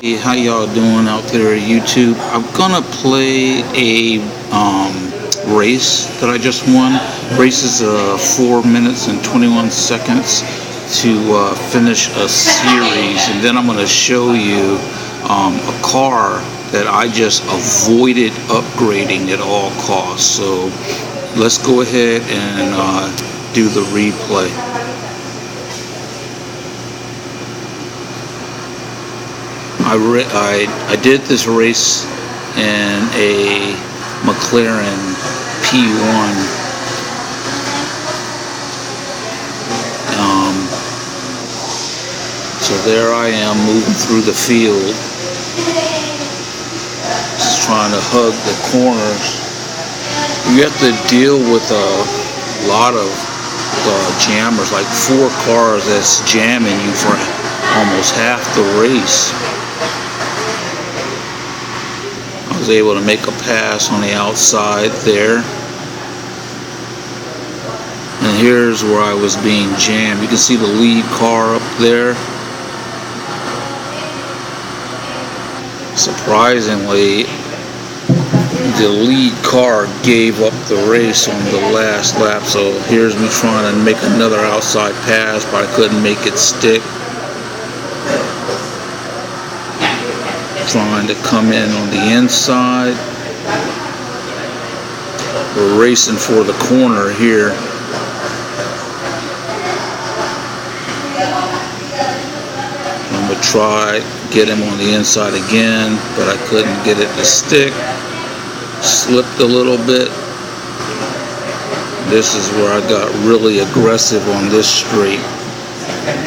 Hey, how y'all doing out there at YouTube? I'm gonna play a race that I just won. Race is 4 minutes and 21 seconds to finish a series, and then I'm gonna show you a car that I just avoided upgrading at all costs. So let's go ahead and do the replay. I did this race in a McLaren P1. So there I am moving through the field, just trying to hug the corners. You have to deal with a lot of jammers, like 4 cars that's jamming you for almost half the race. I was able to make a pass on the outside there. And here's where I was being jammed. You can see the lead car up there. Surprisingly, the lead car gave up the race on the last lap. So here's me trying to make another outside pass, but I couldn't make it stick. Trying to come in on the inside. We're racing for the corner here. I'm going to try get him on the inside again, but I couldn't get it to stick. Slipped a little bit. This is where I got really aggressive on this straight.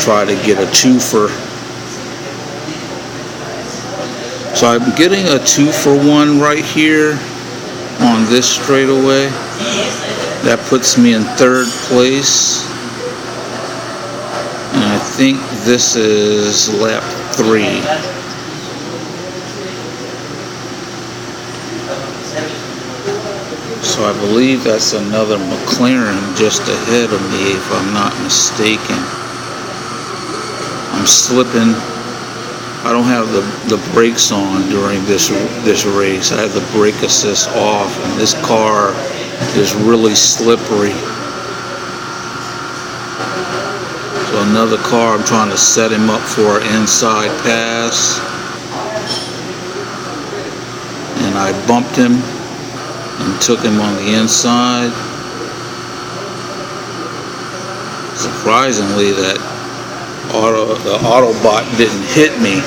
Try to get a twofer. So I'm getting a 2-for-1 right here on this straightaway. That puts me in 3rd place. And I think this is lap 3. So I believe that's another McLaren just ahead of me, if I'm not mistaken. I'm slipping. I don't have the brakes on during this race. I have the brake assist off, and this car is really slippery. So another car, I'm trying to set him up for an inside pass, and I bumped him and took him on the inside. Surprisingly, the Autobot didn't hit me.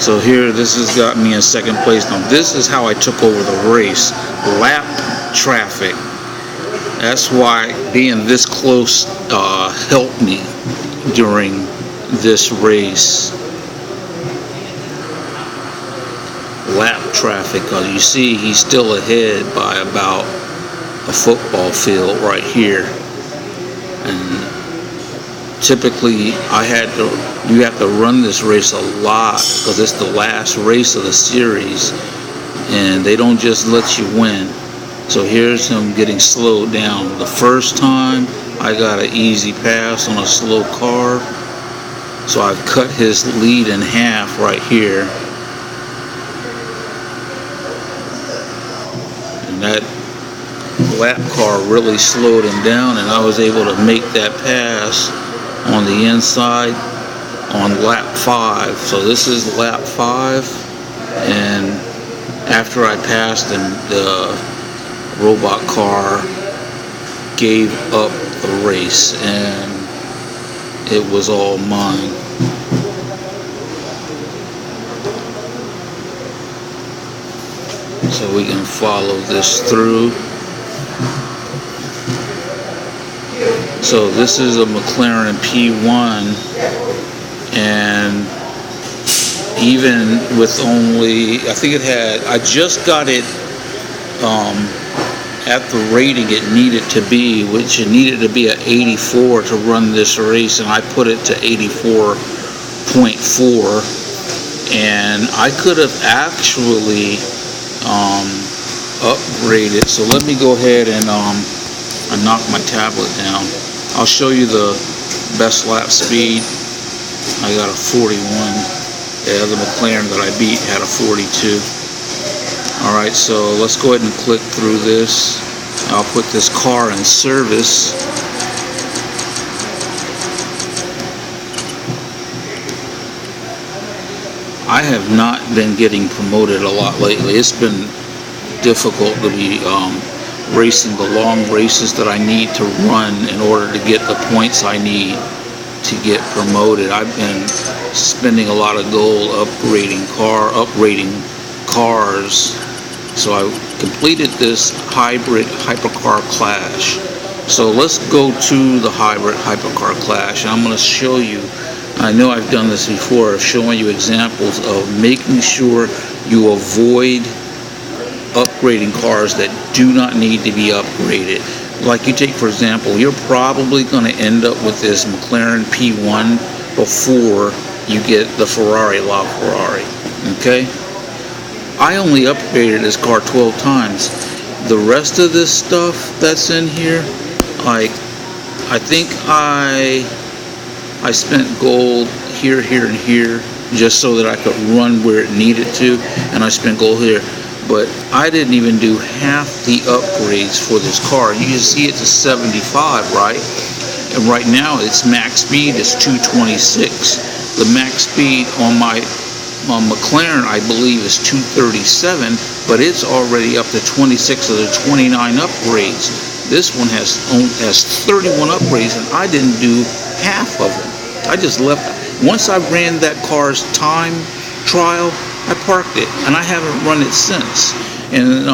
So here, this has got me in 2nd place. Now this is how I took over the race. Lap traffic. That's why being this close helped me during this race. Lap traffic, because you see he's still ahead by about a football field right here. And typically, you have to run this race a lot because it's the last race of the series, and they don't just let you win. So here's him getting slowed down. The first time, I got an easy pass on a slow car, so I've cut his lead in half right here. And that lap car really slowed him down, and I was able to make that pass on the inside on lap 5. So this is lap 5, and after I passed him, the robot car gave up the race, and it was all mine. So we can follow this through. So this is a McLaren P1, and even with only, I think it had, I just got it at the rating it needed to be, which it needed to be at 84 to run this race, and I put it to 84.4, and I could have actually upgraded. So let me go ahead and knock my tablet down. I'll show you the best lap speed. I got a 41. The other McLaren that I beat had a 42. Alright, so let's go ahead and click through this. I'll put this car in service. I have not been getting promoted a lot lately. It's been difficult to be racing the long races that I need to run in order to get the points I need to get promoted. I've been spending a lot of gold upgrading cars. So I completed this hybrid hypercar clash. So let's go to the hybrid hypercar clash, and I'm going to show you. I know I've done this before, showing you examples of making sure you avoid upgrading cars that do not need to be upgraded. Like you take, for example, you're probably going to end up with this McLaren P1 before you get the Ferrari LaFerrari. Okay? I only upgraded this car 12 times. The rest of this stuff that's in here, like, I think I spent gold here, here, and here just so that I could run where it needed to, and I spent gold here. But I didn't even do half the upgrades for this car. You can see it's a 75, right? And right now its max speed is 226. The max speed on my McLaren, I believe, is 237, but it's already up to 26 of the 29 upgrades. This one has 31 upgrades, and I didn't do half of them. I just left. Once I ran that car's time trial, I parked it, and I haven't run it since. And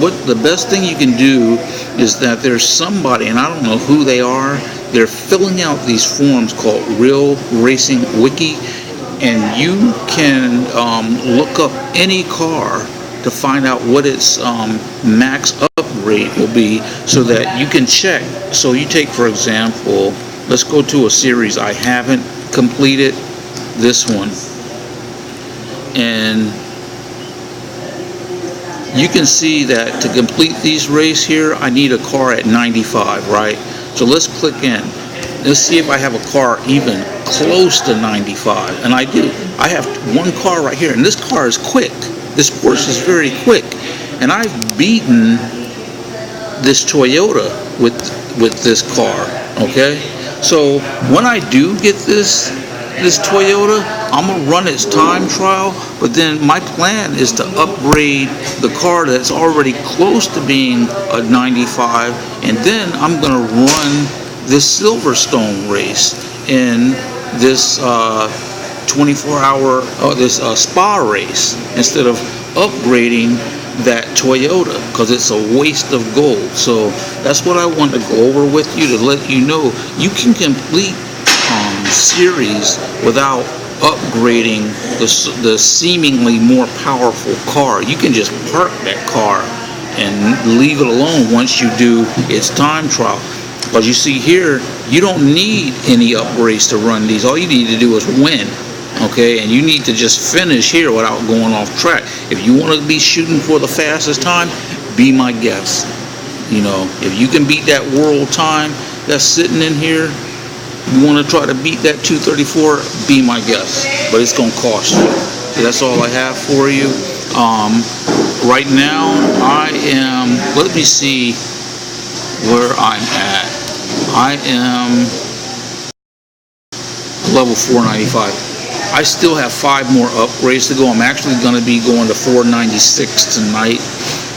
what the best thing you can do is that there's somebody, and I don't know who they are, they're filling out these forms called Real Racing Wiki, and you can look up any car to find out what its max upgrade will be, so that you can check. So you take, for example, let's go to a series I haven't completed, this one, and you can see that to complete these races here, I need a car at 95, right? So let's click in. Let's see if I have a car even close to 95, and I do. I have one car right here, and this car is quick. This Porsche is very quick, and I've beaten this Toyota with this car. Okay, so when I do get this Toyota, I'm gonna run its time trial, but then my plan is to upgrade the car that's already close to being a 95, and then I'm gonna run this Silverstone race in this 24-hour this Spa race instead of upgrading that Toyota, because it's a waste of gold. So that's what I want to go over with you, to let you know you can complete series without upgrading the seemingly more powerful car. You can just park that car and leave it alone once you do its time trial. Because you see here, you don't need any upgrades to run these. All you need to do is win. Okay, and you need to just finish here without going off track. If you want to be shooting for the fastest time, be my guest. You know, if you can beat that world time that's sitting in here, you want to try to beat that 234, be my guest. But it's going to cost you. So that's all I have for you. Right now, I am, let me see where I'm at. I am level 495. I still have 5 more upgrades to go. I'm actually going to be going to 496 tonight,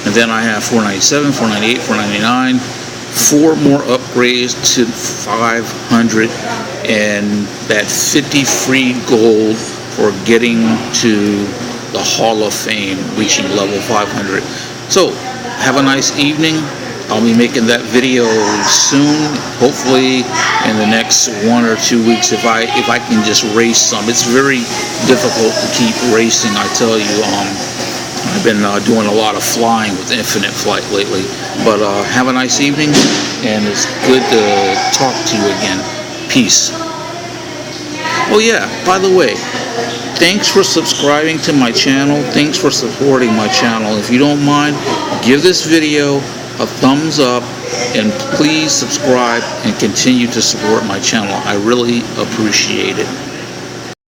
and then I have 497, 498, 499, 4 more upgrades to 500, and that 50 free gold for getting to the Hall of Fame, reaching level 500. So have a nice evening. I'll be making that video soon, hopefully in the next 1 or 2 weeks, if I can just race some. It's very difficult to keep racing, I tell you. I've been doing a lot of flying with Infinite Flight lately. But have a nice evening, and it's good to talk to you again. Peace. Oh yeah, by the way, thanks for subscribing to my channel. Thanks for supporting my channel. If you don't mind, give this video a thumbs up, and please subscribe and continue to support my channel. I really appreciate it.